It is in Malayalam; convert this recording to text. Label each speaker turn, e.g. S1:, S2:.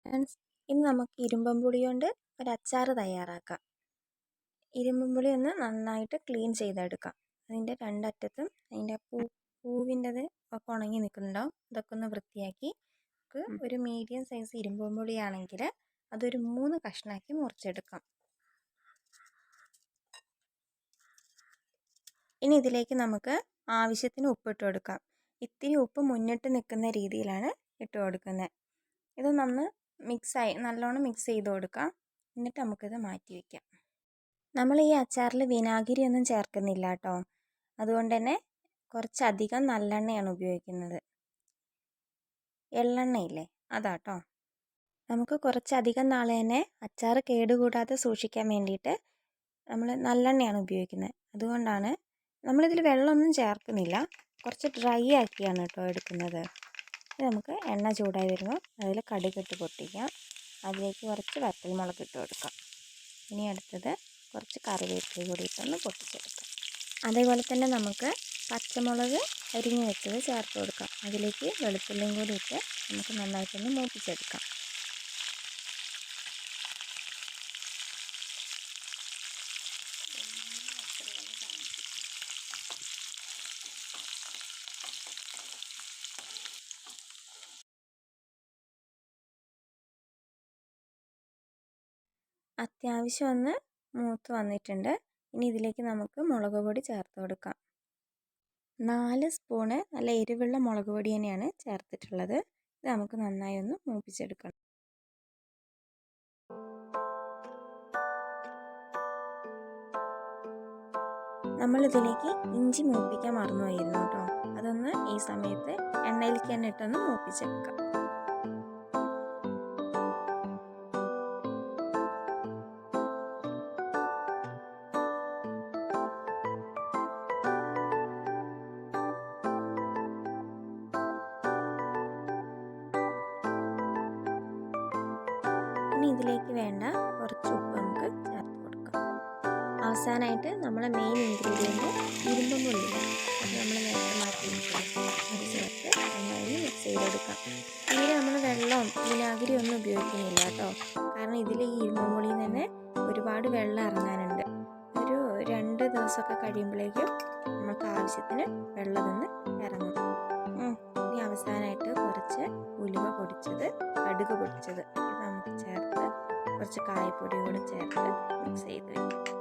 S1: ഫ്രണ്ട്സ്, ഇന്ന് നമുക്ക് ഇരുമ്പൻ പുളി കൊണ്ട് ഒരു അച്ചാർ തയ്യാറാക്കാം. ഇരുമ്പൻ പുളി ഒന്ന് നന്നായിട്ട് ക്ലീൻ ചെയ്തെടുക്കാം. അതിൻ്റെ രണ്ടറ്റത്തും അതിൻ്റെ പൂവിൻ്റെത് ഒക്കെ ഉണങ്ങി നിൽക്കുന്നുണ്ടാവും. ഇതൊക്കെ ഒന്ന് വൃത്തിയാക്കി ഒരു മീഡിയം സൈസ് ഇരുമ്പൻ പുളിയാണെങ്കിൽ അതൊരു 3 കഷ്ണാക്കി മുറിച്ചെടുക്കാം. ഇനി ഇതിലേക്ക് നമുക്ക് ആവശ്യത്തിന് ഉപ്പിട്ട് കൊടുക്കാം. ഇത്തിരി ഉപ്പ് മുന്നിട്ട് നിൽക്കുന്ന രീതിയിലാണ് ഇട്ട് കൊടുക്കുന്നത്. ഇത് നല്ലോണം മിക്സ് ചെയ്ത് കൊടുക്കാം. എന്നിട്ട് നമുക്കിത് മാറ്റി വയ്ക്കാം. നമ്മൾ ഈ അച്ചാറിൽ വിനാഗിരി ഒന്നും ചേർക്കുന്നില്ല കേട്ടോ. അതുകൊണ്ട് തന്നെ കുറച്ചധികം നല്ലെണ്ണയാണ് ഉപയോഗിക്കുന്നത്. എള്ളെണ്ണയില്ലേ, അതാട്ടോ. നമുക്ക് കുറച്ചധികം നാൾ തന്നെ അച്ചാർ കേടുകൂടാതെ സൂക്ഷിക്കാൻ വേണ്ടിയിട്ട് നമ്മൾ നല്ലെണ്ണയാണ് ഉപയോഗിക്കുന്നത്. അതുകൊണ്ടാണ് നമ്മളിതിൽ വെള്ളമൊന്നും ചേർക്കുന്നില്ല. കുറച്ച് ഡ്രൈ ആക്കിയാണ് കേട്ടോ എടുക്കുന്നത്. നമുക്ക് എണ്ണ ചൂടായി വരുമ്പോൾ അതിൽ കടുകിട്ട് പൊട്ടിക്കാം. അതിലേക്ക് കുറച്ച് വറ്റൽമുളക് ഇട്ട് കൊടുക്കാം. ഇനി അടുത്തത് കുറച്ച് കറിവേപ്പില കൂടി ഇട്ടൊന്ന് പൊട്ടിച്ചെടുക്കാം. അതേപോലെ തന്നെ നമുക്ക് പച്ചമുളക് അരിഞ്ഞ് വെച്ചത് ചേർത്ത് കൊടുക്കാം. അതിലേക്ക് വെളുത്തുള്ളിയും കൂടി ഇട്ട് നമുക്ക് നന്നായിട്ടൊന്ന് മൂപ്പിച്ചെടുക്കാം. അത്യാവശ്യം ഒന്ന് മൂത്ത് വന്നിട്ടുണ്ട്. ഇനി ഇതിലേക്ക് നമുക്ക് മുളക് പൊടി ചേർത്ത് കൊടുക്കാം. 4 സ്പൂണ് നല്ല എരിവുള്ള മുളക് പൊടി തന്നെയാണ് ചേർത്തിട്ടുള്ളത്. ഇത് നമുക്ക് നന്നായി ഒന്ന് മൂപ്പിച്ചെടുക്കണം. നമ്മളിതിലേക്ക് ഇഞ്ചി മൂപ്പിക്കാൻ മറന്നുപോയിരുന്നു കേട്ടോ. അതൊന്ന് ഈ സമയത്ത് എണ്ണയിലേക്ക് തന്നെ ഇട്ടൊന്ന് മൂപ്പിച്ചെടുക്കാം. ഇനി ഇതിലേക്ക് വേണ്ട കുറച്ച് ഉപ്പ് നമുക്ക് ചേർത്ത് കൊടുക്കാം. അവസാനമായിട്ട് നമ്മളെ മെയിൻ ഇൻഗ്രീഡിയൻറ്റ് ഇരുമ്പൻ പുളി, അത് നമ്മൾ നേരത്തെ മാറ്റി വെച്ചിട്ട് അത് ചേർത്ത് നന്നായി മിക്സ് ചെയ്തെടുക്കാം. ഇതിൽ നമ്മൾ വെള്ളവും വിനാഗിരി ഒന്നും ഉപയോഗിക്കുന്നില്ല കേട്ടോ. കാരണം ഇതിൽ ഈ ഇരുമ്പൻ പുളിയിൽ തന്നെ ഒരുപാട് വെള്ളം ഇറങ്ങാനുണ്ട്. ഒരു 2 ദിവസമൊക്കെ കഴിയുമ്പോഴേക്കും നമുക്ക് ആവശ്യത്തിന് വെള്ളം നിന്ന് ഇറങ്ങും. ഇനി അവസാനമായിട്ട് കുറച്ച് ഉലുവ പൊടിച്ചത്, കടുക് പൊടിച്ചത് ഇത് നമുക്ക് ചേർത്ത് കുറച്ച് കായപ്പൊടി കൂടെ ചേർത്ത് മിക്സ് ചെയ്ത് വയ്ക്കും.